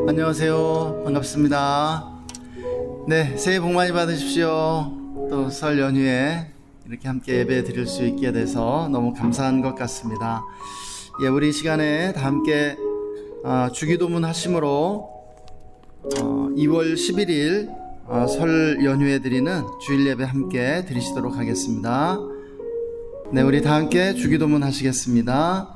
안녕하세요. 반갑습니다. 네, 새해 복 많이 받으십시오. 또 설 연휴에 이렇게 함께 예배 드릴 수 있게 돼서 너무 감사한 것 같습니다. 예, 우리 이 시간에 다 함께 주기도문 하심으로 2월 11일 설 연휴에 드리는 주일 예배 함께 드리시도록 하겠습니다. 네, 우리 다 함께 주기도문 하시겠습니다.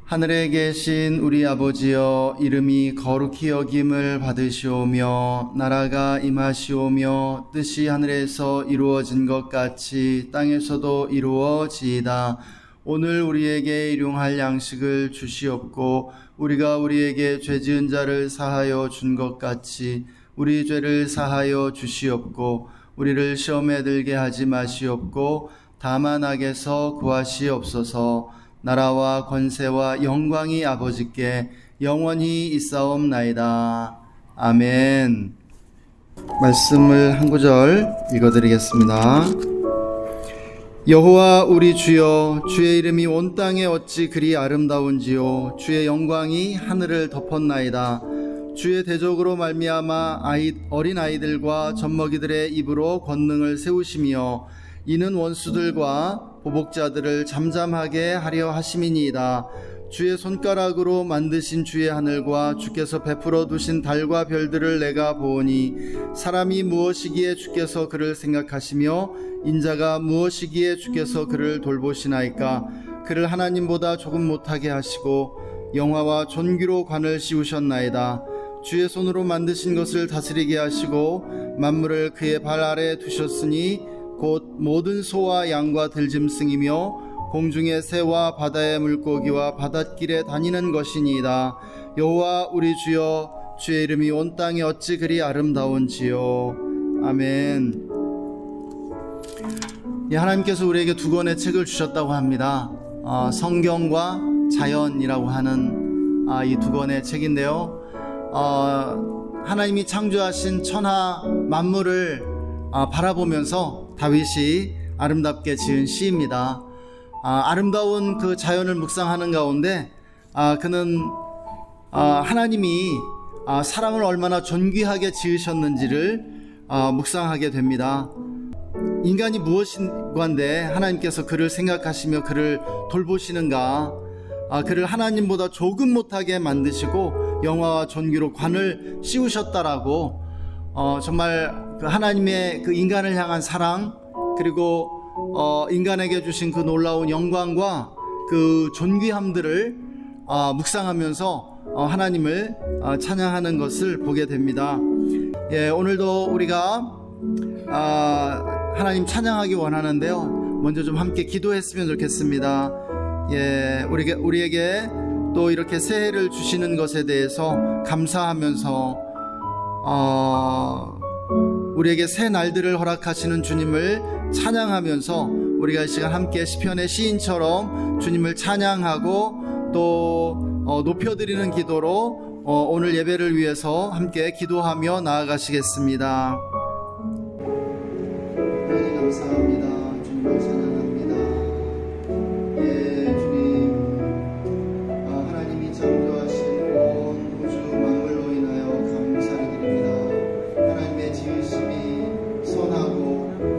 하늘에 계신 우리 아버지여, 이름이 거룩히 여김을 받으시오며 나라가 임하시오며 뜻이 하늘에서 이루어진 것 같이 땅에서도 이루어지이다. 오늘 우리에게 일용할 양식을 주시옵고 우리가 우리에게 죄 지은 자를 사하여 준 것 같이 우리 죄를 사하여 주시옵고 우리를 시험에 들게 하지 마시옵고 다만 악에서 구하시옵소서. 나라와 권세와 영광이 아버지께 영원히 있사옵나이다. 아멘. 말씀을 한 구절 읽어드리겠습니다. 여호와 우리 주여, 주의 이름이 온 땅에 어찌 그리 아름다운지요. 주의 영광이 하늘을 덮었나이다. 주의 대적으로 말미암아 어린 아이들과 젖먹이들의 입으로 권능을 세우시며 이는 원수들과 보복자들을 잠잠하게 하려 하심이니이다. 주의 손가락으로 만드신 주의 하늘과 주께서 베풀어 두신 달과 별들을 내가 보오니 사람이 무엇이기에 주께서 그를 생각하시며 인자가 무엇이기에 주께서 그를 돌보시나이까. 그를 하나님보다 조금 못하게 하시고 영화와 존귀로 관을 씌우셨나이다. 주의 손으로 만드신 것을 다스리게 하시고 만물을 그의 발 아래 두셨으니 곧 모든 소와 양과 들짐승이며 공중의 새와 바다의 물고기와 바닷길에 다니는 것이니이다. 여호와 우리 주여, 주의 이름이 온 땅에 어찌 그리 아름다운지요. 아멘. 예, 하나님께서 우리에게 두 권의 책을 주셨다고 합니다. 성경과 자연이라고 하는 이 두 권의 책인데요, 하나님이 창조하신 천하 만물을 바라보면서 다윗이 아름답게 지은 시입니다. 아름다운 그 자연을 묵상하는 가운데 그는 하나님이 사람을 얼마나 존귀하게 지으셨는지를 묵상하게 됩니다. 인간이 무엇인가인데 하나님께서 그를 생각하시며 그를 돌보시는가. 그를 하나님보다 조금 못하게 만드시고 영화와 존귀로 관을 씌우셨다라고 정말 그 하나님의 그 인간을 향한 사랑, 그리고 인간에게 주신 그 놀라운 영광과 그 존귀함들을 묵상하면서 하나님을 찬양하는 것을 보게 됩니다. 예, 오늘도 우리가 하나님 찬양하기 원하는데요, 먼저 좀 함께 기도했으면 좋겠습니다. 예, 우리에게 또 이렇게 새해를 주시는 것에 대해서 감사하면서 우리에게 새 날들을 허락하시는 주님을 찬양하면서 우리가 이 시간 함께 시편의 시인처럼 주님을 찬양하고 또 높여드리는 기도로 오늘 예배를 위해서 함께 기도하며 나아가시겠습니다. 하나님 감사합니다. 주님을 찬양합니다. 예, 주님, 하나님이 창조하신 온 우주 만물로 인하여 감사를 드립니다. 하나님의 지으심이 선하고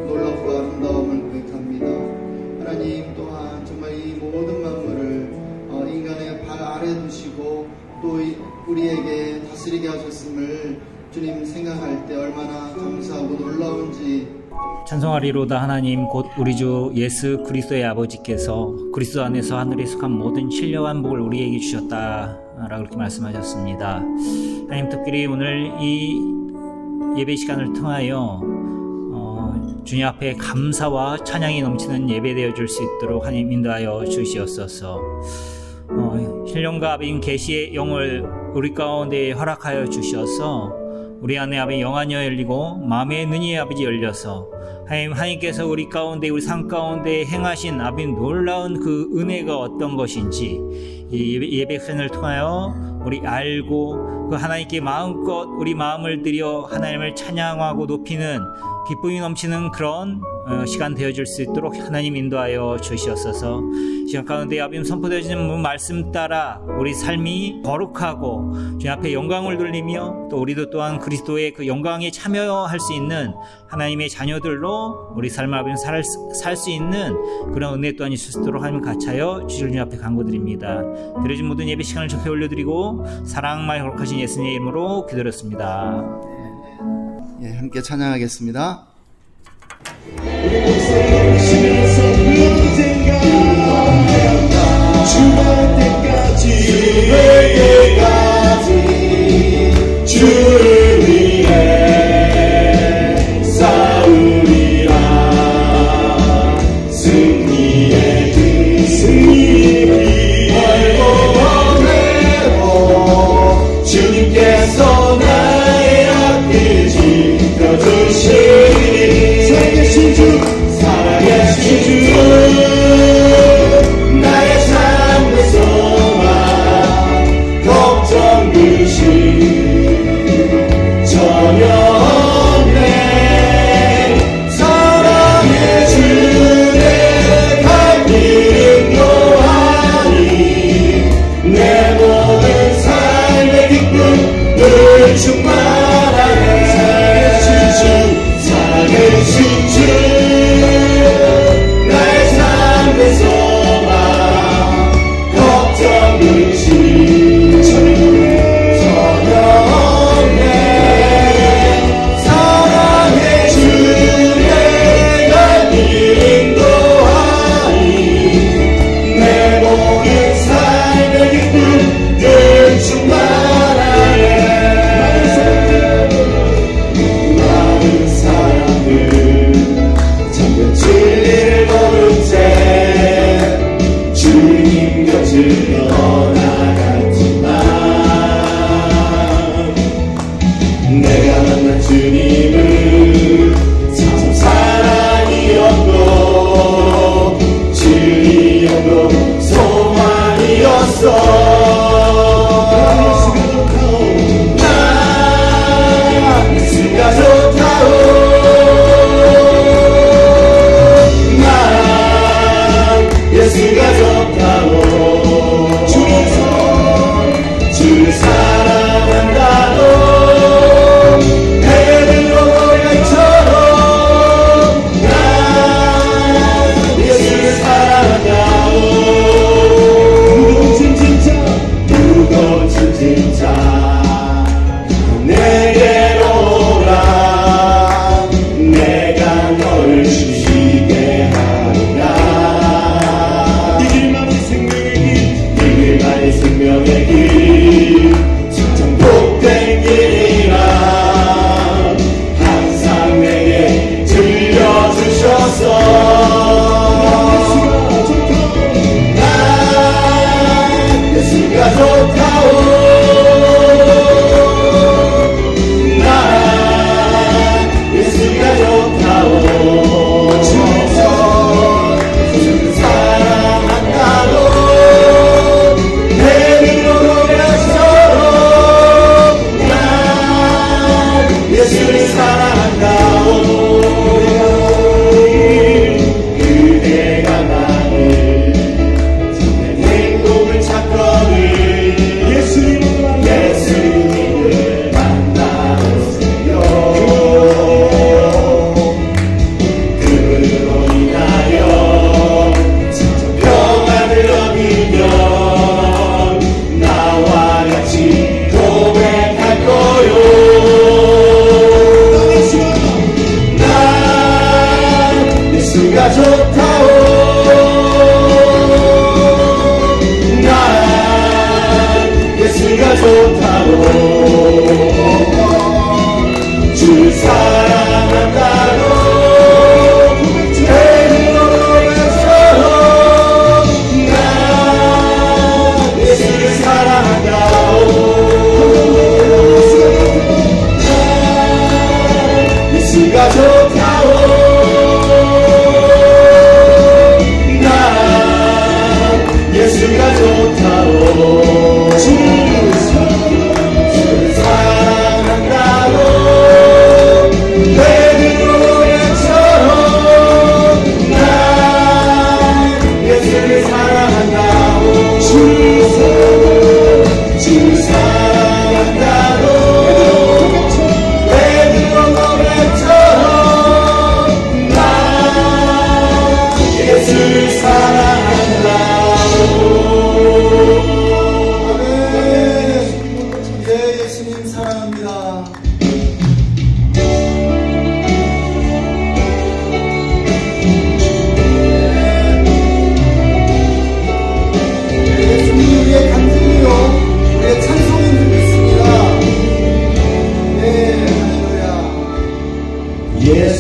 놀랍고 아름다움을 고백합니다. 하나님 또한 정말 이 모든 만물을 인간의 발 아래 두시고 또 우리에게 다스리게 하셨음을 주님 생각할 때 얼마나 감사하고 놀라운지. 찬송하리로다. 하나님 곧 우리 주 예수 그리스도의 아버지께서 그리스도 안에서 하늘에 속한 모든 신령한 복을 우리에게 주셨다 라고 그렇게 말씀하셨습니다. 하나님, 특별히 오늘 이 예배 시간을 통하여 주님 앞에 감사와 찬양이 넘치는 예배 되어줄 수 있도록 하나님 인도하여 주시옵소서. 신령과 아버님 계시의 영을 우리 가운데 허락하여 주셔서 우리 안에 아버지 영안이 열리고 마음의 눈이 아버지 열려서 하나님께서 우리 가운데 우리 삶 가운데 행하신 아버지 놀라운 그 은혜가 어떤 것인지 이 예배 시간을 통하여 우리 알고 그 하나님께 마음껏 우리 마음을 들여 하나님을 찬양하고 높이는 기쁨이 넘치는 그런 시간 되어질 수 있도록 하나님 인도하여 주시옵소서. 시간 가운데 아버님 선포되어지는 말씀 따라 우리 삶이 거룩하고 주님 앞에 영광을 돌리며 또 우리도 또한 그리스도의 그 영광에 참여할 수 있는 하나님의 자녀들로 우리 삶을 아버님 살 수 있는 그런 은혜 또한 있을 수 있도록 하나님 같이하여 주실 주님 앞에 간구드립니다. 드려진 모든 예배 시간을 접해 올려드리고 사랑만 거룩하신 예수님의 이름으로 기도렸습니다. 예, 함께 찬양하겠습니다. 주할 때까지 주를 위해 싸우리라. 승리의 승리 알고 내고 주님께서 나의 앞길 지켜주시니 살아계신 주 살아계신 주 나의 삶의 소망 걱정 근심 전혀 없네. 사랑의 주내 갈 길은 노하니 내 모든 삶의 기쁨 늘 충만하네. 살아계신 주 나의 삶의 소망 걱정 근심 전혀 없네. 사랑의 주의 날 인도하니 내 모든 삶의 기쁨 늘 충만하네. 많은 사람들 잠깐 진리를 모른 채 주님 곁을 떠나갔지만 내가 만난 주님은 참 사랑이었고 진리였고 소망이었어. 난 예수가 좋다오. 난 예수가 좋다오. 주를 사랑한다고 헤매는 어린아이처럼 난 예수를 사랑한다고. 무거운 짐 진짜 내게로 오라. 내가 너를 쉬게 하리라. 이 길만이 생명의 길 참 복된 길이라 항상 내게 들려주셔서 난 예수가 좋다오. 난 예수가 좋다오. 주를 사랑한다고 내는 노래처럼 난 예수를 사랑한다오. 그대가 나를 정말 행복을 찾거든 예수님을 만나보세요. 그분으로 인하여 진짜 평안을 얻으면 나와 같이 고백할 거요. 난 예수가 좋다오. 난 예수가 좋다오. 주를 사랑한다고 내는 노래처럼 난 예수를 사랑한다오. 난 예수가 좋다오. 난 예수가 좋다오. 주를 사랑한다고 내는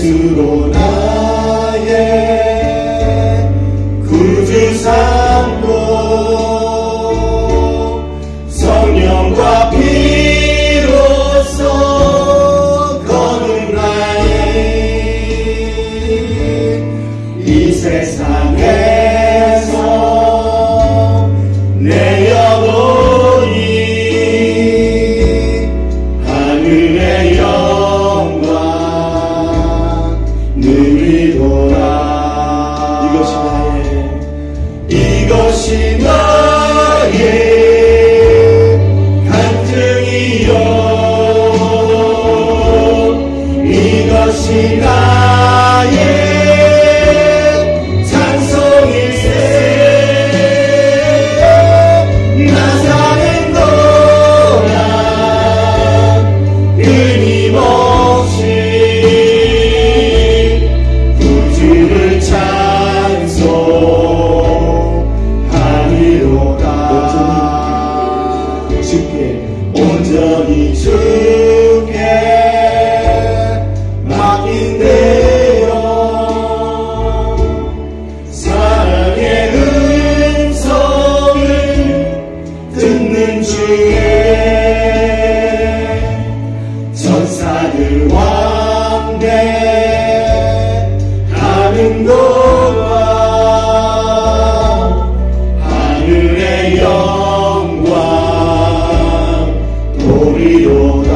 예수로 나의 구주 삼고 성령과 피로써 거듭나니 이 세상에서 내 영혼이 하늘의 영광 누리도라. 이것이 나의 간증이요 이것이 나의 찬송일세. 나 사는 동안 끊임없이 구주를 찬송하리로다. 온전히 주께 맡긴 대요. 사랑의 음성을 듣는 중에 천사들 왕래하는 것과 하늘의 영광 보리로다.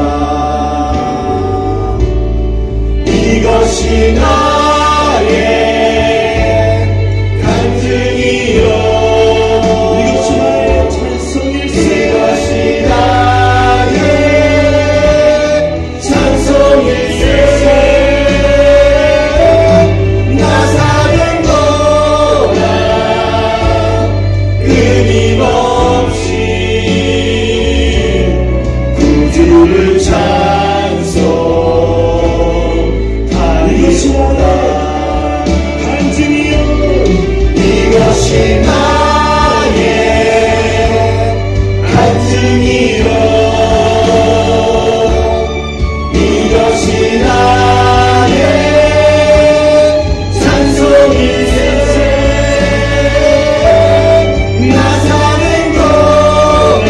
이것이 나의 간증이요 이것이 나의 찬송일세. 이것이 나의 찬송일세. 나 사는 동안 끊임없이 구주를 찬송하리로다. 간증이요 이것이 나의 간증이요 이것이 나의 찬송일세. 나 사는 동안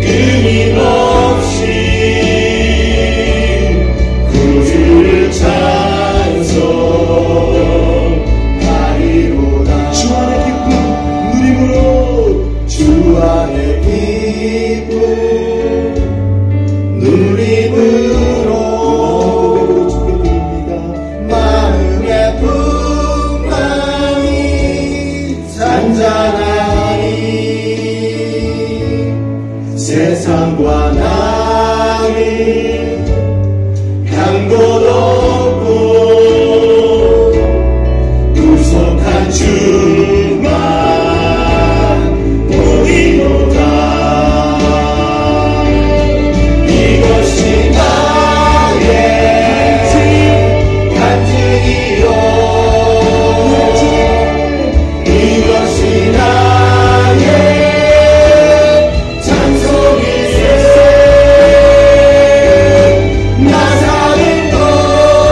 끊임없이 구주를 찬송하리로다. 주 안의 기쁨 누림으로 주 안의 기쁨 누림으로 마음의 풍랑이 잔잔하니 세상과 나를 한 곳 없고 구속한 주만 보리로다. 이것이 나의 간증이요 이것이 나의 찬송일세. 나 사는 동안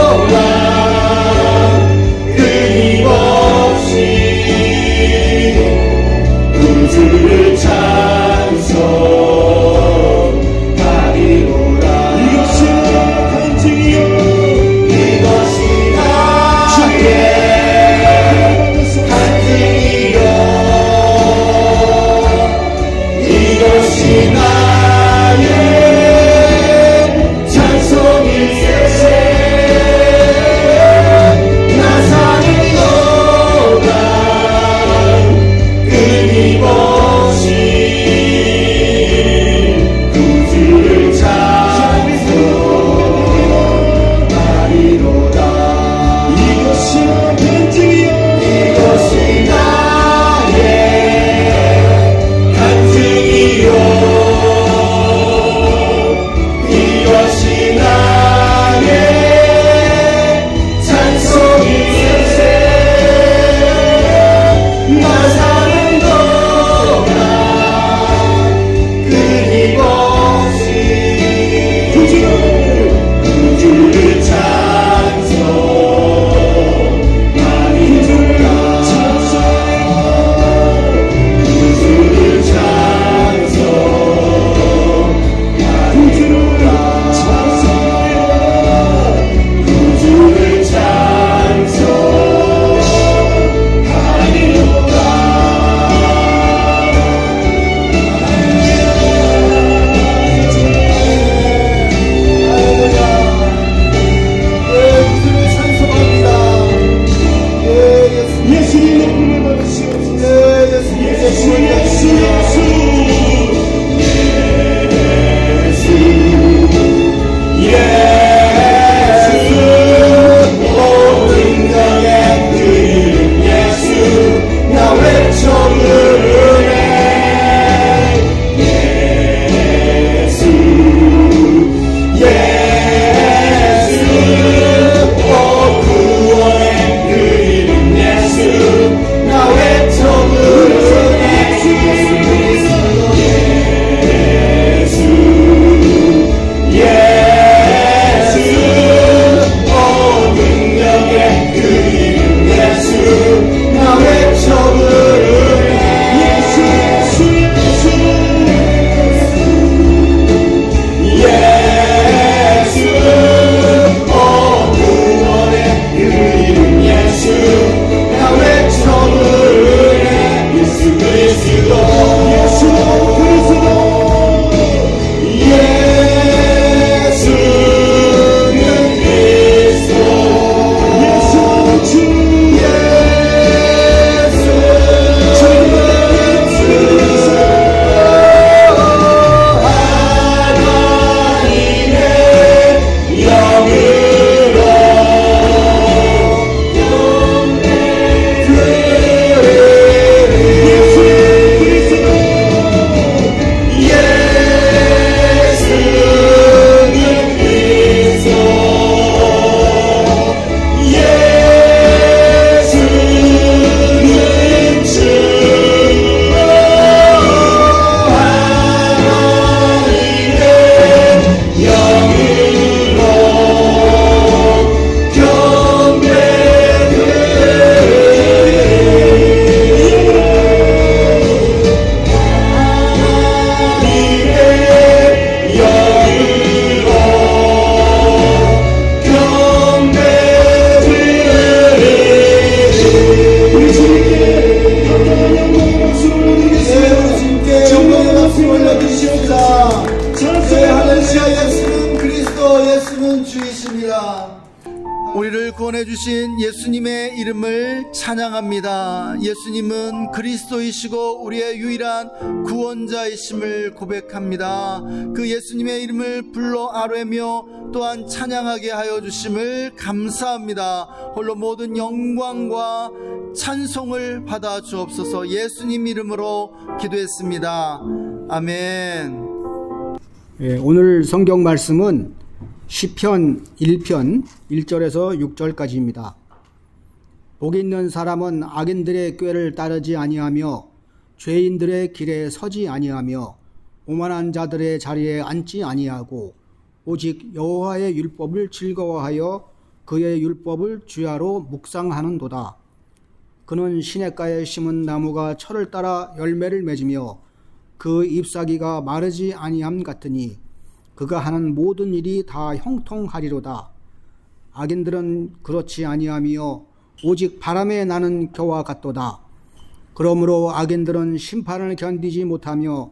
우리를 구원해 주신 예수님의 이름을 찬양합니다. 예수님은 그리스도이시고 우리의 유일한 구원자이심을 고백합니다. 그 예수님의 이름을 불러 아뢰며 또한 찬양하게 하여 주심을 감사합니다. 홀로 모든 영광과 찬송을 받아 주옵소서. 예수님 이름으로 기도했습니다. 아멘. 예, 오늘 성경 말씀은 시편 1편 1절에서 6절까지입니다. 복 있는 사람은 악인들의 꾀를 따르지 아니하며 죄인들의 길에 서지 아니하며 오만한 자들의 자리에 앉지 아니하고 오직 여호와의 율법을 즐거워하여 그의 율법을 주야로 묵상하는도다. 그는 시냇가에 심은 나무가 철을 따라 열매를 맺으며 그 잎사귀가 마르지 아니함 같으니 그가 하는 모든 일이 다 형통하리로다. 악인들은 그렇지 아니하며 오직 바람에 나는 겨와 같도다. 그러므로 악인들은 심판을 견디지 못하며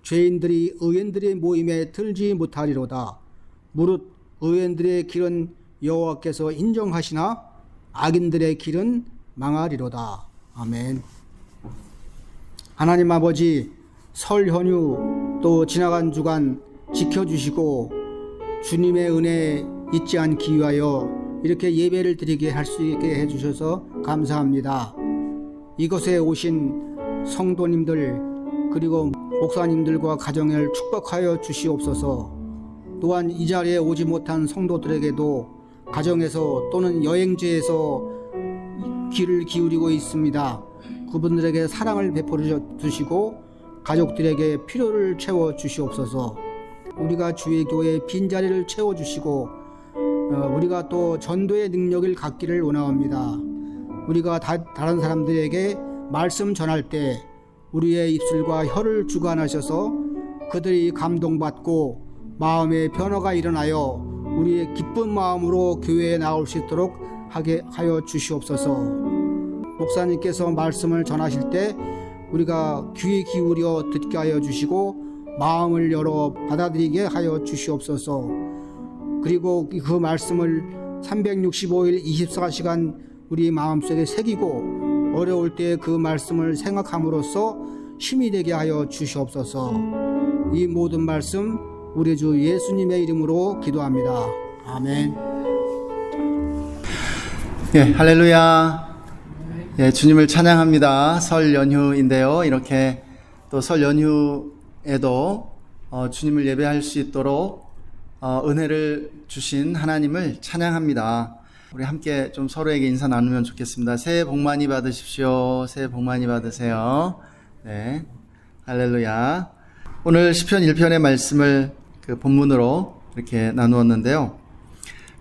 죄인들이 의인들의 모임에 들지 못하리로다. 무릇 의인들의 길은 여호와께서 인정하시나 악인들의 길은 망하리로다. 아멘. 하나님 아버지, 설 연휴 또 지나간 주간 지켜주시고 주님의 은혜 잊지 않기 위하여 이렇게 예배를 드리게 할 수 있게 해주셔서 감사합니다. 이곳에 오신 성도님들 그리고 목사님들과 가정을 축복하여 주시옵소서. 또한 이 자리에 오지 못한 성도들에게도 가정에서 또는 여행지에서 귀를 기울이고 있습니다. 그분들에게 사랑을 베풀어 주시고 가족들에게 필요를 채워 주시옵소서. 우리가 주의 교회의 빈자리를 채워주시고 우리가 또 전도의 능력을 갖기를 원하옵니다. 우리가 다른 사람들에게 말씀 전할 때 우리의 입술과 혀를 주관하셔서 그들이 감동받고 마음의 변화가 일어나여 우리의 기쁜 마음으로 교회에 나올 수 있도록 하게 하여 주시옵소서. 목사님께서 말씀을 전하실 때 우리가 귀 기울여 듣게 하여 주시고 마음을 열어 받아들이게 하여 주시옵소서. 그리고 그 말씀을 365일 24시간 우리 마음속에 새기고 어려울 때 그 말씀을 생각함으로써 힘이 되게 하여 주시옵소서. 이 모든 말씀 우리 주 예수님의 이름으로 기도합니다. 아멘. 예, 할렐루야. 예, 주님을 찬양합니다. 설 연휴인데요. 이렇게 또 설 연휴에도 주님을 예배할 수 있도록 은혜를 주신 하나님을 찬양합니다. 우리 함께 좀 서로에게 인사 나누면 좋겠습니다. 새해 복 많이 받으십시오. 새해 복 많이 받으세요. 네, 할렐루야. 오늘 시편 1편의 말씀을 그 본문으로 이렇게 나누었는데요.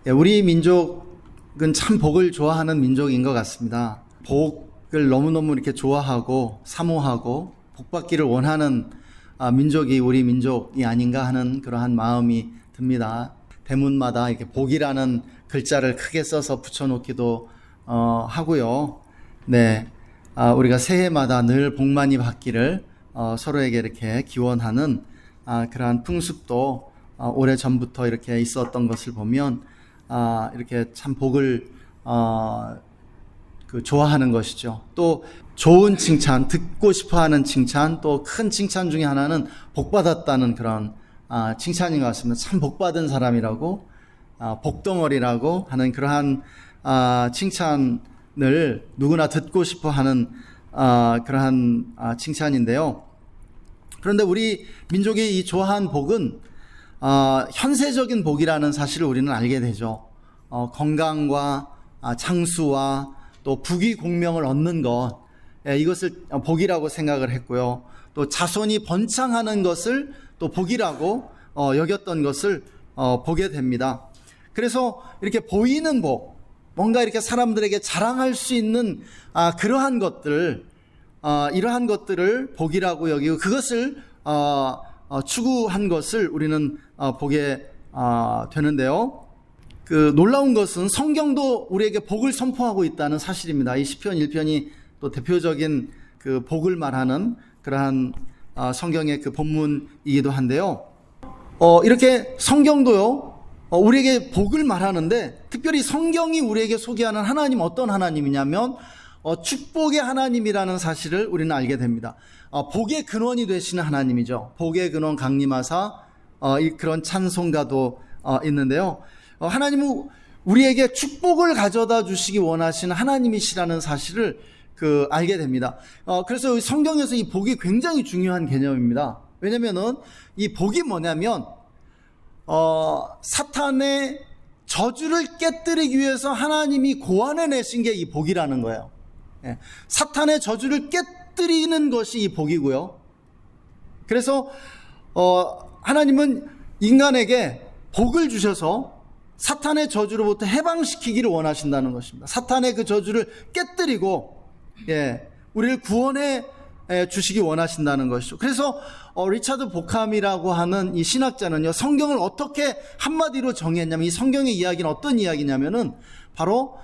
예, 우리 민족은 참 복을 좋아하는 민족인 것 같습니다. 복을 너무너무 이렇게 좋아하고 사모하고 복받기를 원하는 민족이 우리 민족이 아닌가 하는 그러한 마음이 듭니다. 대문마다 이렇게 복이라는 글자를 크게 써서 붙여놓기도 하고요. 네, 우리가 새해마다 늘 복 많이 받기를 서로에게 이렇게 기원하는 그러한 풍습도 오래전부터 이렇게 있었던 것을 보면 이렇게 참 복을 좋아하는 것이죠. 또 좋은 칭찬, 듣고 싶어하는 칭찬, 또 큰 칭찬 중에 하나는 복받았다는 그런 칭찬인 것 같습니다. 참 복받은 사람이라고, 복덩어리라고 하는 그러한 칭찬을 누구나 듣고 싶어하는 그러한 칭찬인데요. 그런데 우리 민족이 이 좋아한 복은 현세적인 복이라는 사실을 우리는 알게 되죠. 건강과 장수와 또 부귀 공명을 얻는 것, 이것을 복이라고 생각을 했고요. 또 자손이 번창하는 것을 또 복이라고 여겼던 것을 보게 됩니다. 그래서 이렇게 보이는 복, 뭔가 이렇게 사람들에게 자랑할 수 있는 그러한 것들, 이러한 것들을 복이라고 여기고 그것을 추구한 것을 우리는 보게 되는데요. 그 놀라운 것은 성경도 우리에게 복을 선포하고 있다는 사실입니다. 이 시편 1편이 또 대표적인 그 복을 말하는 그러한 성경의 그 본문이기도 한데요. 이렇게 성경도요, 우리에게 복을 말하는데, 특별히 성경이 우리에게 소개하는 하나님 어떤 하나님이냐면 축복의 하나님이라는 사실을 우리는 알게 됩니다. 복의 근원이 되시는 하나님이죠. 복의 근원 강림하사, 그런 찬송가도 있는데요. 하나님은 우리에게 축복을 가져다 주시기 원하시는 하나님이시라는 사실을 알게 됩니다. 그래서 성경에서 이 복이 굉장히 중요한 개념입니다. 왜냐면은 이 복이 뭐냐면 사탄의 저주를 깨뜨리기 위해서 하나님이 고안해 내신 게 이 복이라는 거예요. 사탄의 저주를 깨뜨리는 것이 이 복이고요. 그래서 하나님은 인간에게 복을 주셔서 사탄의 저주로부터 해방시키기를 원하신다는 것입니다. 사탄의 그 저주를 깨뜨리고 우리를 구원해 주시기 원하신다는 것이죠. 그래서 리차드 보캄이라고 하는 이 신학자는요, 성경을 어떻게 한마디로 정의했냐면, 이 성경의 이야기는 어떤 이야기냐면은 바로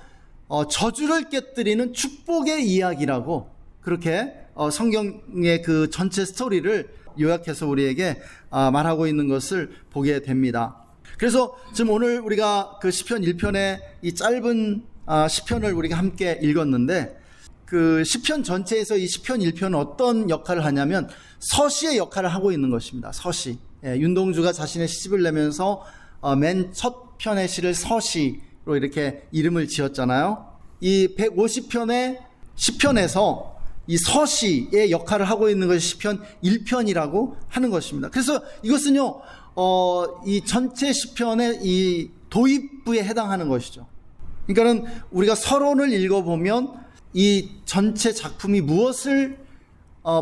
저주를 깨뜨리는 축복의 이야기라고, 그렇게 성경의 그 전체 스토리를 요약해서 우리에게 말하고 있는 것을 보게 됩니다. 그래서 지금 오늘 우리가 그 시편 1편의 이 짧은 시편을 우리가 함께 읽었는데, 그 시편 전체에서 이 시편 1편은 어떤 역할을 하냐면 서시의 역할을 하고 있는 것입니다. 서시. 윤동주가 자신의 시집을 내면서 맨 첫 편의 시를 서시로 이렇게 이름을 지었잖아요. 이 150편의 시편에서 이 서시의 역할을 하고 있는 것이 시편 1편이라고 하는 것입니다. 그래서 이것은요, 이 전체 시편의 이 도입부에 해당하는 것이죠. 그러니까는 우리가 서론을 읽어보면 이 전체 작품이 무엇을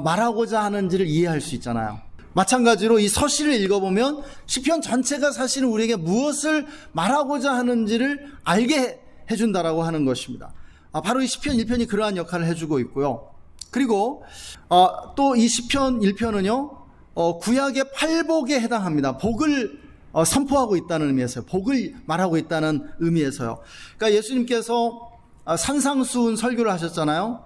말하고자 하는지를 이해할 수 있잖아요. 마찬가지로 이 서시를 읽어보면 시편 전체가 사실은 우리에게 무엇을 말하고자 하는지를 알게 해준다라고 하는 것입니다. 바로 이 시편 1편이 그러한 역할을 해주고 있고요. 그리고 또 이 시편 1편은요, 구약의 팔복에 해당합니다. 복을 선포하고 있다는 의미에서요. 복을 말하고 있다는 의미에서요. 그러니까 예수님께서 산상수훈 설교를 하셨잖아요.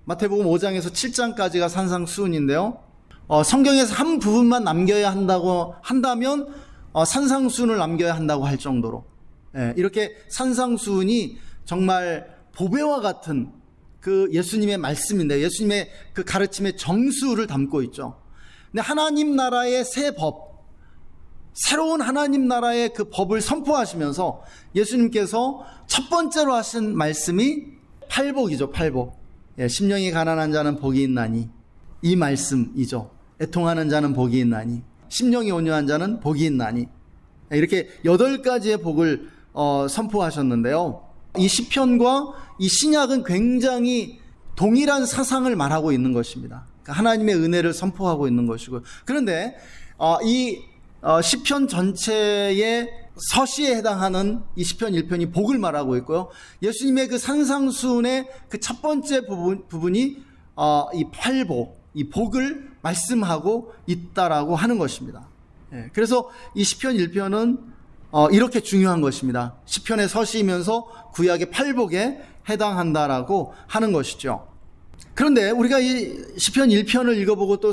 마태복음 5장에서 7장까지가 산상수훈인데요. 성경에서 한 부분만 남겨야 한다고 한다면 산상수훈을 남겨야 한다고 할 정도로, 이렇게 산상수훈이 정말 보배와 같은 그 예수님의 말씀인데, 예수님의 그 가르침의 정수를 담고 있죠. 근데 하나님 나라의 새 법, 새로운 하나님 나라의 그 법을 선포하시면서 예수님께서 첫 번째로 하신 말씀이 팔복이죠. 팔복. 심령이 가난한 자는 복이 있나니, 이 말씀이죠. 애통하는 자는 복이 있나니, 심령이 온유한 자는 복이 있나니, 이렇게 8가지의 복을 선포하셨는데요. 이 시편과 이 신약은 굉장히 동일한 사상을 말하고 있는 것입니다. 그러니까 하나님의 은혜를 선포하고 있는 것이고, 그런데 이 시편 전체의 서시에 해당하는 이 시편 1편이 복을 말하고 있고요. 예수님의 그 산상수훈의 그 첫 번째 부분이 이 팔복, 이 복을 말씀하고 있다라고 하는 것입니다. 그래서 이 시편 1편은 이렇게 중요한 것입니다. 시편의 서시이면서 구약의 팔복에 해당한다라고 하는 것이죠. 그런데 우리가 이 시편 1편을 읽어보고 또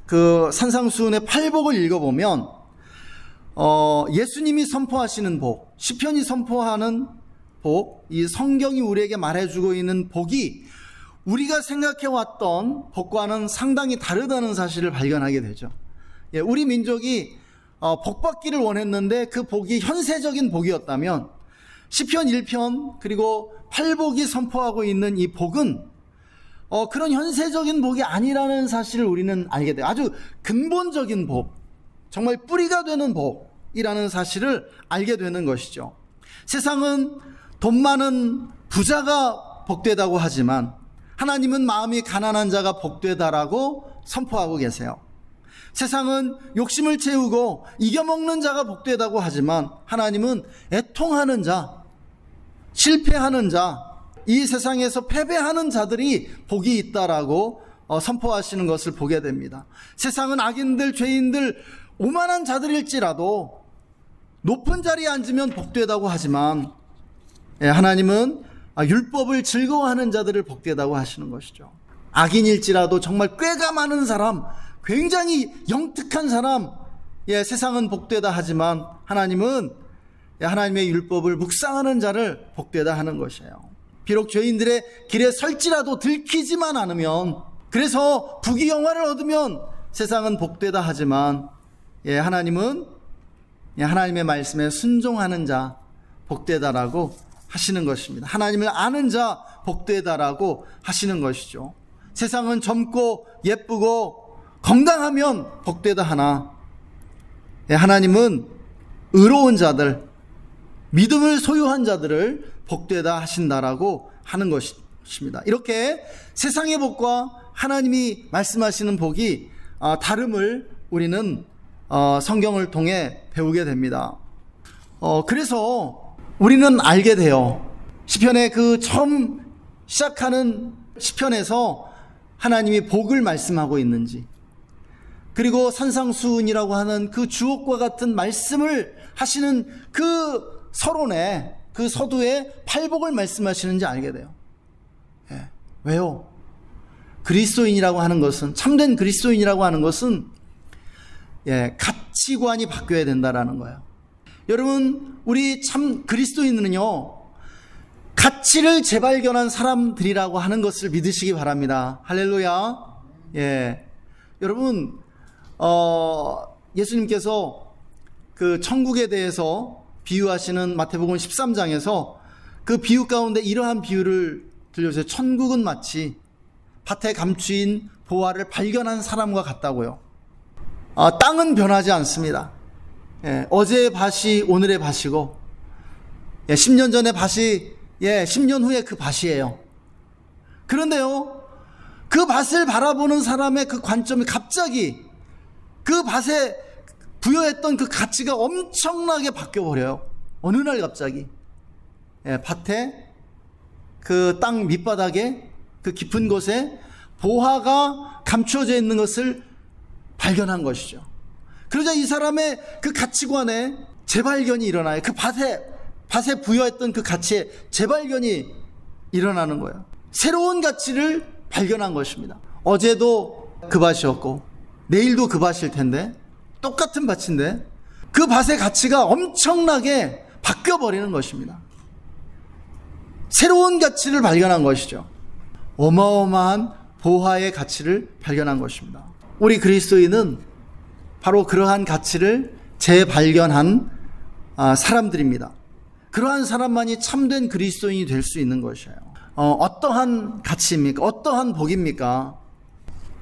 그 산상수훈의 팔복을 읽어보면 예수님이 선포하시는 복, 시편이 선포하는 복, 이 성경이 우리에게 말해주고 있는 복이 우리가 생각해왔던 복과는 상당히 다르다는 사실을 발견하게 되죠. 우리 민족이 복받기를 원했는데 그 복이 현세적인 복이었다면 시편 1편 그리고 팔복이 선포하고 있는 이 복은 그런 현세적인 복이 아니라는 사실을 우리는 알게 돼요. 아주 근본적인 복, 정말 뿌리가 되는 복이라는 사실을 알게 되는 것이죠. 세상은 돈 많은 부자가 복되다고 하지만 하나님은 마음이 가난한 자가 복되다라고 선포하고 계세요. 세상은 욕심을 채우고 이겨먹는 자가 복되다고 하지만 하나님은 애통하는 자, 실패하는 자, 이 세상에서 패배하는 자들이 복이 있다라고 선포하시는 것을 보게 됩니다. 세상은 악인들, 죄인들, 오만한 자들일지라도 높은 자리에 앉으면 복되다고 하지만 하나님은 율법을 즐거워하는 자들을 복되다고 하시는 것이죠. 악인일지라도 정말 꾀가 많은 사람, 굉장히 영특한 사람, 세상은 복되다 하지만 하나님은 하나님의 율법을 묵상하는 자를 복되다 하는 것이에요. 비록 죄인들의 길에 설지라도 들키지만 않으면, 그래서 부귀영화를 얻으면 세상은 복되다 하지만, 하나님은 하나님의 말씀에 순종하는 자 복되다라고 하시는 것입니다. 하나님을 아는 자 복되다라고 하시는 것이죠. 세상은 젊고 예쁘고 건강하면 복되다 하나, 하나님은 의로운 자들, 믿음을 소유한 자들을 복되다 하신다라고 하는 것입니다. 이렇게 세상의 복과 하나님이 말씀하시는 복이 다름을 우리는 성경을 통해 배우게 됩니다. 그래서 우리는 알게 돼요. 시편의 그 처음 시작하는 시편에서 하나님이 복을 말씀하고 있는지, 그리고 산상수훈이라고 하는 그 주옥과 같은 말씀을 하시는 그 서론에, 그 서두에 팔복을 말씀하시는지 알게 돼요. 왜요? 그리스도인이라고 하는 것은, 참된 그리스도인이라고 하는 것은 가치관이 바뀌어야 된다라는 거예요. 여러분, 우리 참 그리스도인은요, 가치를 재발견한 사람들이라고 하는 것을 믿으시기 바랍니다. 할렐루야. 여러분, 예수님께서 그 천국에 대해서 비유하시는 마태복음 13장에서 그 비유 가운데 이러한 비유를 들려주세요. 천국은 마치 밭에 감추인 보화를 발견한 사람과 같다고요. 땅은 변하지 않습니다. 어제의 밭이 오늘의 밭이고, 10년 전의 밭이 10년 후에 그 밭이에요. 그런데요, 그 밭을 바라보는 사람의 그 관점이 갑자기 그 밭에 부여했던 그 가치가 엄청나게 바뀌어버려요. 어느 날 갑자기 밭에 그 땅 밑바닥에 그 깊은 곳에 보화가 감추어져 있는 것을 발견한 것이죠. 그러자 이 사람의 그 가치관에 재발견이 일어나요. 그 밭에 부여했던 그 가치에 재발견이 일어나는 거예요. 새로운 가치를 발견한 것입니다. 어제도 그 밭이었고 내일도 그 밭일 텐데, 똑같은 밭인데 그 밭의 가치가 엄청나게 바뀌어버리는 것입니다. 새로운 가치를 발견한 것이죠. 어마어마한 보화의 가치를 발견한 것입니다. 우리 그리스도인은 바로 그러한 가치를 재발견한 사람들입니다. 그러한 사람만이 참된 그리스도인이 될 수 있는 것이에요. 어떠한 가치입니까? 어떠한 복입니까?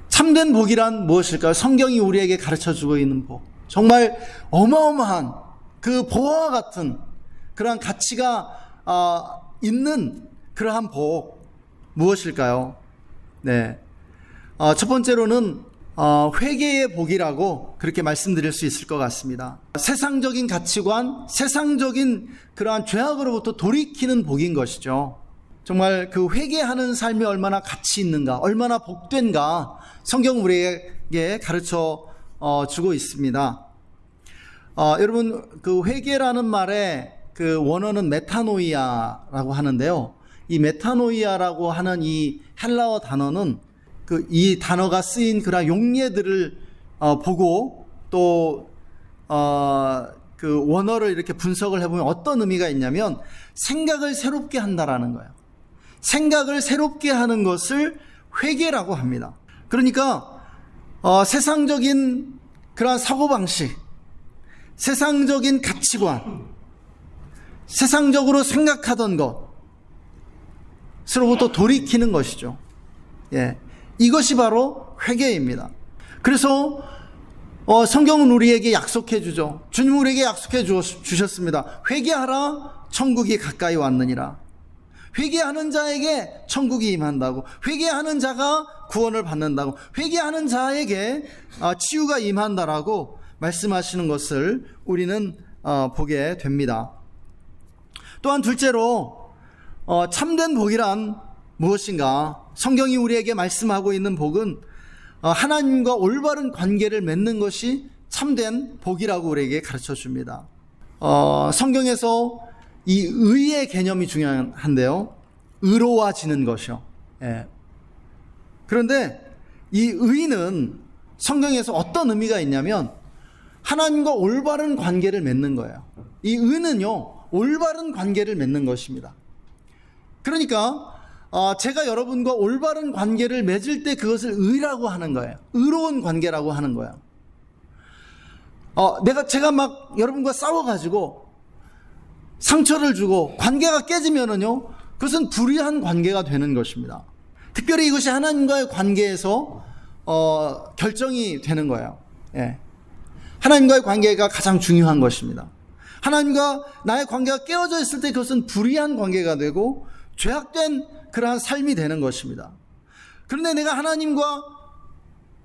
참된 복이란 무엇일까요? 성경이 우리에게 가르쳐주고 있는 복, 정말 어마어마한 그 보화와 같은 그러한 가치가 있는 그러한 복, 무엇일까요? 첫 번째로는 회개의 복이라고 그렇게 말씀드릴 수 있을 것 같습니다. 세상적인 가치관, 세상적인 그러한 죄악으로부터 돌이키는 복인 것이죠. 정말 그 회개하는 삶이 얼마나 가치 있는가, 얼마나 복된가, 성경 우리에게 가르쳐 주고 있습니다. 여러분, 그 회개라는 말의 그 원어는 메타노이아라고 하는데요. 이 메타노이아라고 하는 이 헬라어 단어는 이 단어가 쓰인 그런 용례들을 보고 또 그 원어를 이렇게 분석을 해보면 어떤 의미가 있냐면, 생각을 새롭게 한다라는 거예요. 생각을 새롭게 하는 것을 회개라고 합니다. 그러니까 세상적인 그런 사고방식, 세상적인 가치관, 세상적으로 생각하던 것으로부터 돌이키는 것이죠. 이것이 바로 회개입니다. 그래서 성경은 우리에게 약속해 주죠. 주님 우리에게 약속해 주셨습니다. 회개하라, 천국이 가까이 왔느니라. 회개하는 자에게 천국이 임한다고, 회개하는 자가 구원을 받는다고, 회개하는 자에게 치유가 임한다라고 말씀하시는 것을 우리는 보게 됩니다. 또한 둘째로 참된 복이란 무엇인가? 성경이 우리에게 말씀하고 있는 복은 하나님과 올바른 관계를 맺는 것이 참된 복이라고 우리에게 가르쳐 줍니다. 성경에서 이 의의 개념이 중요한데요. 의로워지는 것이요. 그런데 이 의는 성경에서 어떤 의미가 있냐면, 하나님과 올바른 관계를 맺는 거예요. 이 의는요, 올바른 관계를 맺는 것입니다. 그러니까 제가 여러분과 올바른 관계를 맺을 때 그것을 의라고 하는 거예요. 의로운 관계라고 하는 거예요. 제가 막 여러분과 싸워가지고 상처를 주고 관계가 깨지면은요, 그것은 불의한 관계가 되는 것입니다. 특별히 이것이 하나님과의 관계에서 결정이 되는 거예요. 예. 하나님과의 관계가 가장 중요한 것입니다. 하나님과 나의 관계가 깨어져 있을 때 그것은 불의한 관계가 되고 죄악된 그러한 삶이 되는 것입니다. 그런데 내가 하나님과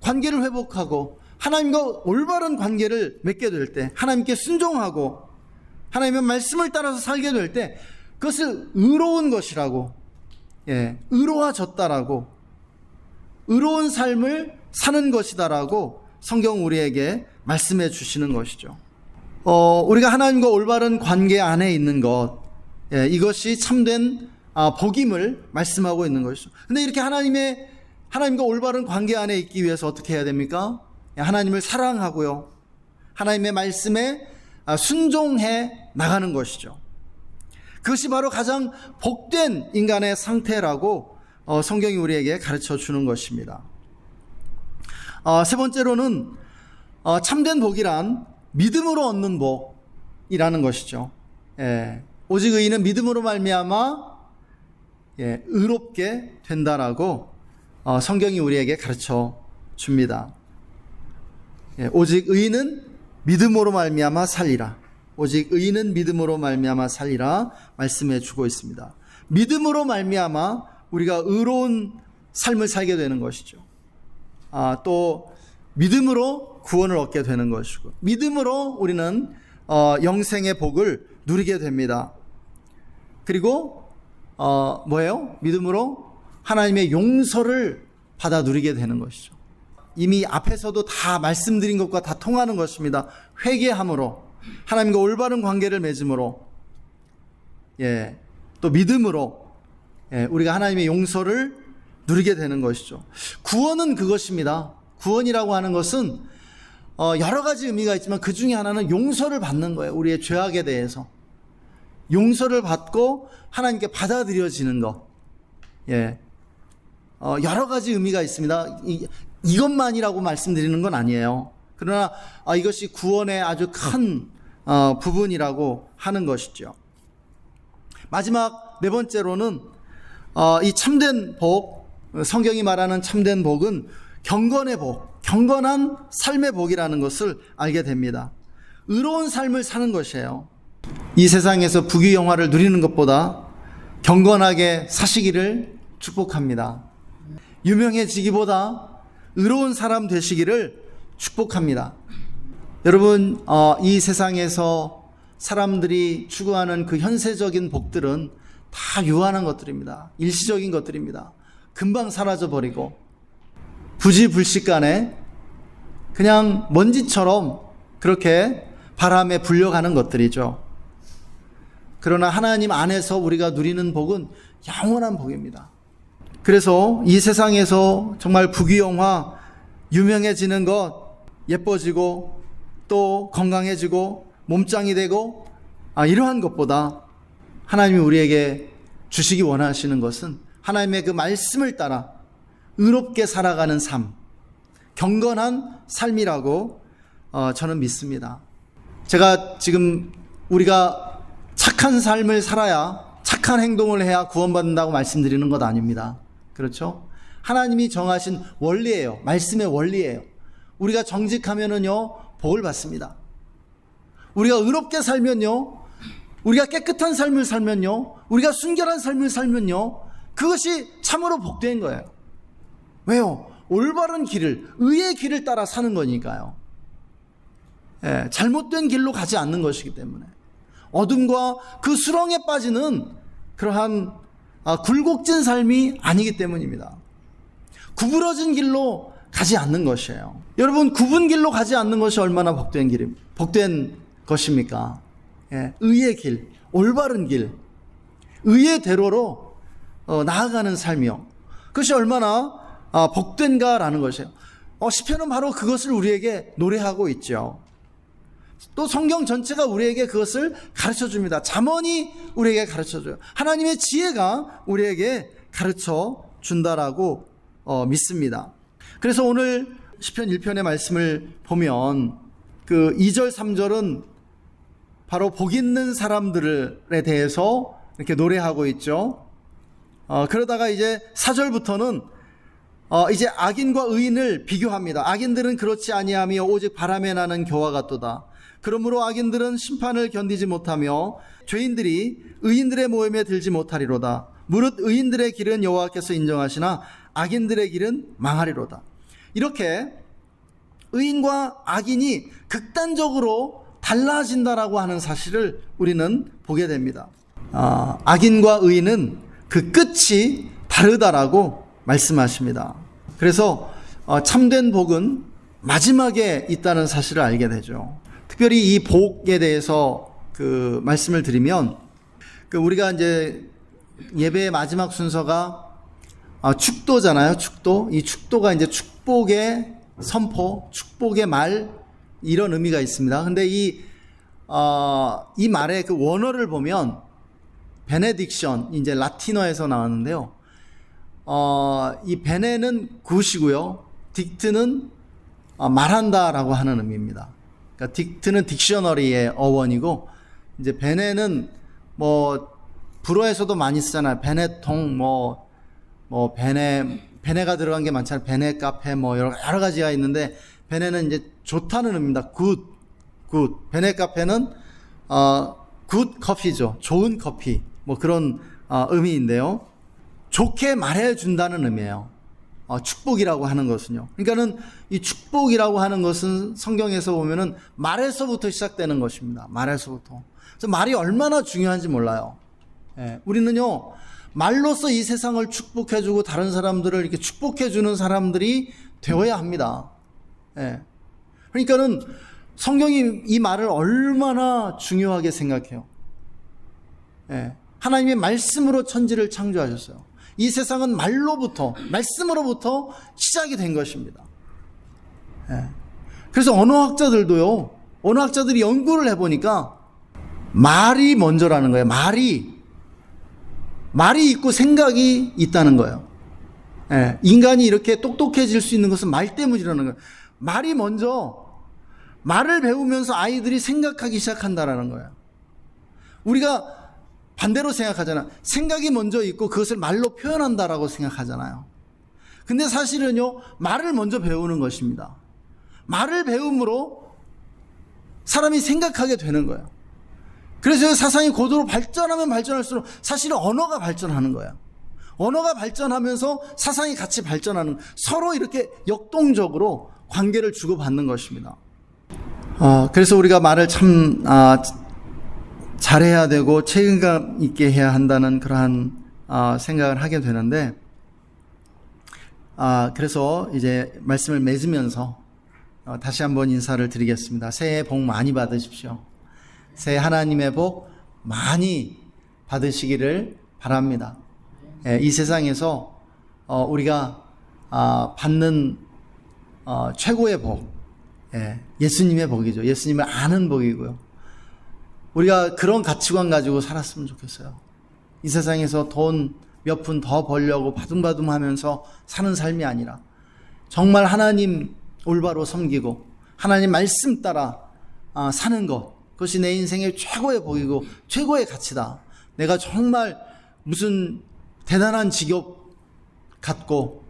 관계를 회복하고 하나님과 올바른 관계를 맺게 될 때, 하나님께 순종하고 하나님의 말씀을 따라서 살게 될 때 그것을 의로운 것이라고, 의로워졌다라고, 의로운 삶을 사는 것이다라고 성경 우리에게 말씀해 주시는 것이죠. 우리가 하나님과 올바른 관계 안에 있는 것, 이것이 참된 복임을 말씀하고 있는 것이죠. 근데 이렇게 하나님과 올바른 관계 안에 있기 위해서 어떻게 해야 됩니까? 하나님을 사랑하고요, 하나님의 말씀에 순종해 나가는 것이죠. 그것이 바로 가장 복된 인간의 상태라고 성경이 우리에게 가르쳐 주는 것입니다. 세 번째로는 참된 복이란 믿음으로 얻는 복이라는 것이죠. 오직 의인은 믿음으로 말미암아 의롭게 된다라고 성경이 우리에게 가르쳐 줍니다. 오직 의인은 믿음으로 말미암아 살리라. 오직 의인은 믿음으로 말미암아 살리라 말씀해 주고 있습니다. 믿음으로 말미암아 우리가 의로운 삶을 살게 되는 것이죠. 또 믿음으로 구원을 얻게 되는 것이고, 믿음으로 우리는 영생의 복을 누리게 됩니다. 그리고 뭐예요? 믿음으로 하나님의 용서를 받아 누리게 되는 것이죠. 이미 앞에서도 다 말씀드린 것과 다 통하는 것입니다. 회개함으로, 하나님과 올바른 관계를 맺음으로, 또 믿음으로 우리가 하나님의 용서를 누리게 되는 것이죠. 구원은 그것입니다. 구원이라고 하는 것은 여러 가지 의미가 있지만 그 중에 하나는 용서를 받는 거예요. 우리의 죄악에 대해서 용서를 받고 하나님께 받아들여지는 것. 여러 가지 의미가 있습니다. 이것만이라고 말씀드리는 건 아니에요. 그러나 이것이 구원의 아주 큰 부분이라고 하는 것이죠. 마지막 네 번째로는 이 참된 복, 성경이 말하는 참된 복은 경건의 복, 경건한 삶의 복이라는 것을 알게 됩니다. 의로운 삶을 사는 것이에요. 이 세상에서 부귀영화를 누리는 것보다 경건하게 사시기를 축복합니다. 유명해지기보다 의로운 사람 되시기를 축복합니다. 여러분, 이 세상에서 사람들이 추구하는 그 현세적인 복들은 다 유한한 것들입니다. 일시적인 것들입니다. 금방 사라져버리고 부지불식간에 그냥 먼지처럼 그렇게 바람에 불려가는 것들이죠. 그러나 하나님 안에서 우리가 누리는 복은 영원한 복입니다. 그래서 이 세상에서 정말 부귀영화, 유명해지는 것, 예뻐지고 또 건강해지고 몸짱이 되고 이러한 것보다 하나님이 우리에게 주시기 원하시는 것은 하나님의 그 말씀을 따라 의롭게 살아가는 삶, 경건한 삶이라고 저는 믿습니다. 제가 지금 우리가 착한 삶을 살아야, 착한 행동을 해야 구원받는다고 말씀드리는 것 아닙니다. 그렇죠? 하나님이 정하신 원리예요. 말씀의 원리예요. 우리가 정직하면은요, 복을 받습니다. 우리가 의롭게 살면요, 우리가 깨끗한 삶을 살면요, 우리가 순결한 삶을 살면요, 그것이 참으로 복된 거예요. 왜요? 올바른 길을, 의의 길을 따라 사는 거니까요. 잘못된 길로 가지 않는 것이기 때문에. 어둠과 그 수렁에 빠지는 그러한 굴곡진 삶이 아니기 때문입니다. 구부러진 길로 가지 않는 것이에요. 여러분, 굽은 길로 가지 않는 것이 얼마나 복된 것입니까? 의의 길, 올바른 길, 의의 대로로 나아가는 삶이요. 그것이 얼마나 복된가라는 것이에요. 시편은 바로 그것을 우리에게 노래하고 있죠. 또 성경 전체가 우리에게 그것을 가르쳐 줍니다. 잠언이 우리에게 가르쳐 줘요. 하나님의 지혜가 우리에게 가르쳐 준다라고 믿습니다. 그래서 오늘 시편 1편의 말씀을 보면 그 2절 3절은 바로 복 있는 사람들에 대해서 이렇게 노래하고 있죠. 그러다가 이제 4절부터는 이제 악인과 의인을 비교합니다. 악인들은 그렇지 아니하며 오직 바람에 나는 겨와 같도다. 그러므로 악인들은 심판을 견디지 못하며 죄인들이 의인들의 모임에 들지 못하리로다. 무릇 의인들의 길은 여호와께서 인정하시나 악인들의 길은 망하리로다. 이렇게 의인과 악인이 극단적으로 달라진다라고 하는 사실을 우리는 보게 됩니다. 악인과 의인은 그 끝이 다르다라고 말씀하십니다. 그래서 참된 복은 마지막에 있다는 사실을 알게 되죠. 특별히 이 복에 대해서 그 말씀을 드리면 우리가 이제 예배의 마지막 순서가 축도잖아요. 축도. 이 축도가 이제 축복의 선포, 축복의 말 이런 의미가 있습니다. 근데 이 말의 그 원어를 보면 베네딕션, 이제 라틴어에서 나왔는데요. 이 베네는 굿이고요. 딕트는 말한다라고 하는 의미입니다. 그러니까 딕트는 딕셔너리의 어원이고, 이제 베네는 뭐 불어에서도 많이 쓰잖아요. 베네통, 베네가 들어간 게 많잖아요. 베네 카페 여러 가지가 있는데, 베네는 이제 좋다는 의미입니다. 굿. 베네 카페는 굿 커피죠. 좋은 커피. 그런 의미인데요. 좋게 말해준다는 의미예요. 축복이라고 하는 것은요. 그러니까는 이 축복이라고 하는 것은 성경에서 보면은 말에서부터 시작되는 것입니다. 말에서부터. 그래서 말이 얼마나 중요한지 몰라요. 예, 우리는요, 말로써 이 세상을 축복해주고 다른 사람들을 이렇게 축복해주는 사람들이 되어야 합니다. 예. 그러니까는 성경이 이 말을 얼마나 중요하게 생각해요. 예. 하나님의 말씀으로 천지를 창조하셨어요. 이 세상은 말씀으로부터 시작이 된 것입니다. 예. 그래서 언어학자들이 연구를 해보니까 말이 먼저라는 거예요. 말이 있고 생각이 있다는 거예요. 예. 인간이 이렇게 똑똑해질 수 있는 것은 말 때문이라는 거예요. 말이 먼저, 말을 배우면서 아이들이 생각하기 시작한다라는 거예요. 우리가 반대로 생각하잖아. 생각이 먼저 있고 그것을 말로 표현한다라고 생각하잖아요. 근데 사실은요, 말을 먼저 배우는 것입니다. 말을 배움으로 사람이 생각하게 되는 거예요. 그래서 사상이 고도로 발전하면 발전할수록 사실은 언어가 발전하는 거예요. 언어가 발전하면서 사상이 같이 발전하는, 서로 이렇게 역동적으로 관계를 주고받는 것입니다. 그래서 우리가 말을 참 잘해야 되고 책임감 있게 해야 한다는 그러한 생각을 하게 되는데, 그래서 이제 말씀을 맺으면서 다시 한번 인사를 드리겠습니다. 새해 복 많이 받으십시오. 새해 하나님의 복 많이 받으시기를 바랍니다. 이 세상에서 우리가 받는 최고의 복, 예수님의 복이죠. 예수님을 아는 복이고요. 우리가 그런 가치관 가지고 살았으면 좋겠어요. 이 세상에서 돈 몇 푼 더 벌려고 바둥바둥 하면서 사는 삶이 아니라 정말 하나님 올바로 섬기고 하나님 말씀 따라 사는 것, 그것이 내 인생의 최고의 복이고 최고의 가치다. 내가 정말 무슨 대단한 직업 갖고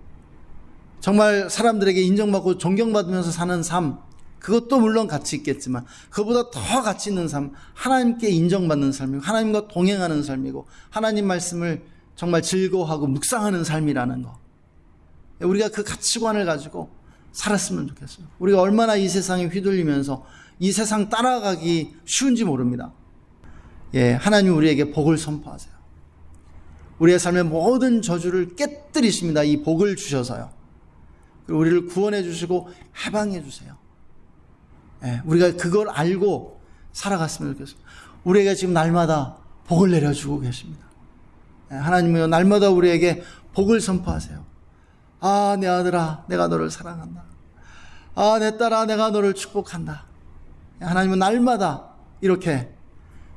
정말 사람들에게 인정받고 존경받으면서 사는 삶, 그것도 물론 가치 있겠지만 그것보다 더 가치 있는 삶, 하나님께 인정받는 삶이고 하나님과 동행하는 삶이고 하나님 말씀을 정말 즐거워하고 묵상하는 삶이라는 거, 우리가 그 가치관을 가지고 살았으면 좋겠어요. 우리가 얼마나 이 세상에 휘둘리면서 이 세상 따라가기 쉬운지 모릅니다. 하나님 우리에게 복을 선포하세요. 우리의 삶의 모든 저주를 깨뜨리십니다. 이 복을 주셔서요. 그리고 우리를 구원해 주시고 해방해 주세요. 우리가 그걸 알고 살아갔으면 좋겠습니다. 우리에게 지금 날마다 복을 내려주고 계십니다. 하나님은요, 날마다 우리에게 복을 선포하세요. 내 아들아, 내가 너를 사랑한다. 내 딸아, 내가 너를 축복한다. 하나님은 날마다 이렇게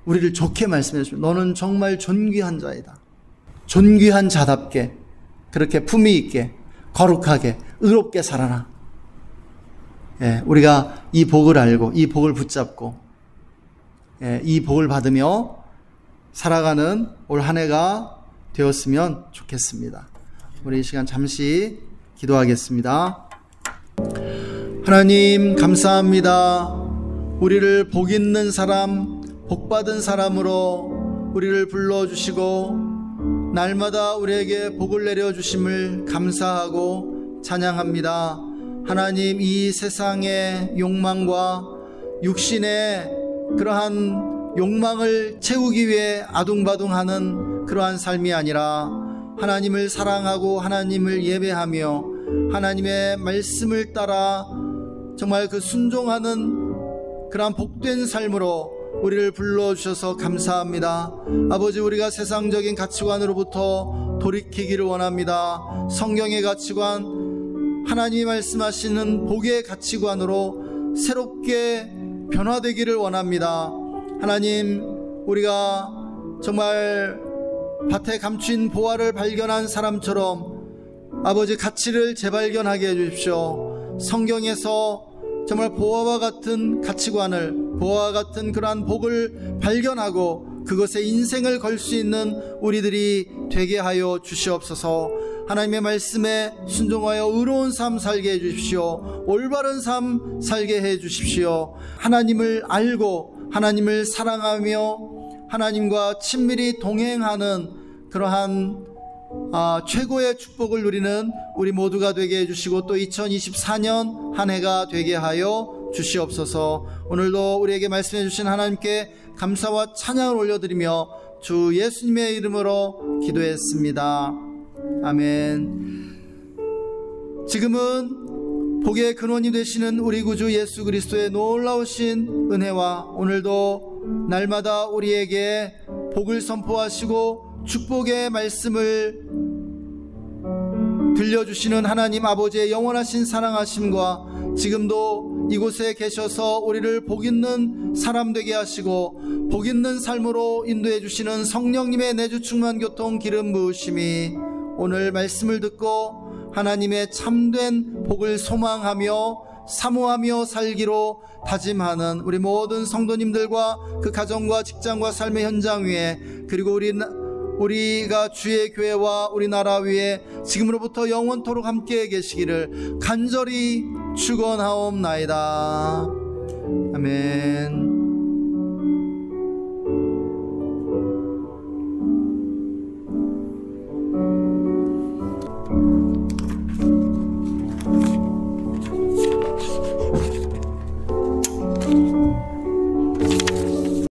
우리를 좋게 말씀해 주십니다. 너는 정말 존귀한 자이다. 존귀한 자답게 그렇게 품위 있게 거룩하게 의롭게 살아라. 우리가 이 복을 알고 이 복을 붙잡고 이 복을 받으며 살아가는 올 한 해가 되었으면 좋겠습니다. 우리 이 시간 잠시 기도하겠습니다. 하나님 감사합니다. 우리를 복 있는 사람, 복 받은 사람으로 우리를 불러주시고 날마다 우리에게 복을 내려주심을 감사하고 찬양합니다. 하나님, 이 세상의 욕망과 육신의 그러한 욕망을 채우기 위해 아둥바둥하는 그러한 삶이 아니라 하나님을 사랑하고 하나님을 예배하며 하나님의 말씀을 따라 정말 그 순종하는 그러한 복된 삶으로 우리를 불러주셔서 감사합니다. 아버지, 우리가 세상적인 가치관으로부터 돌이키기를 원합니다. 성경의 가치관, 하나님이 말씀하시는 복의 가치관으로 새롭게 변화되기를 원합니다. 하나님, 우리가 정말 밭에 감춘 보화를 발견한 사람처럼 아버지 가치를 재발견하게 해주십시오. 성경에서 정말 보화와 같은 가치관을, 보화와 같은 그러한 복을 발견하고 그것에 인생을 걸 수 있는 우리들이 되게 하여 주시옵소서. 하나님의 말씀에 순종하여 의로운 삶 살게 해주십시오. 올바른 삶 살게 해주십시오. 하나님을 알고 하나님을 사랑하며 하나님과 친밀히 동행하는 그러한 최고의 축복을 누리는 우리 모두가 되게 해주시고 또 2024년 한 해가 되게 하여 주시옵소서. 오늘도 우리에게 말씀해 주신 하나님께 감사와 찬양을 올려드리며 주 예수님의 이름으로 기도했습니다. 아멘. 지금은 복의 근원이 되시는 우리 구주 예수 그리스도의 놀라우신 은혜와 오늘도 날마다 우리에게 복을 선포하시고 축복의 말씀을 들려주시는 하나님 아버지의 영원하신 사랑하심과 지금도 이곳에 계셔서 우리를 복 있는 사람 되게 하시고 복 있는 삶으로 인도해 주시는 성령님의 내주 충만 교통 기름 부으심이 오늘 말씀을 듣고 하나님의 참된 복을 소망하며 사모하며 살기로 다짐하는 우리 모든 성도님들과 그 가정과 직장과 삶의 현장 위에 그리고 우리가 주의 교회와 우리나라 위에 지금으로부터 영원토록 함께 계시기를 간절히 축원하옵나이다. 아멘.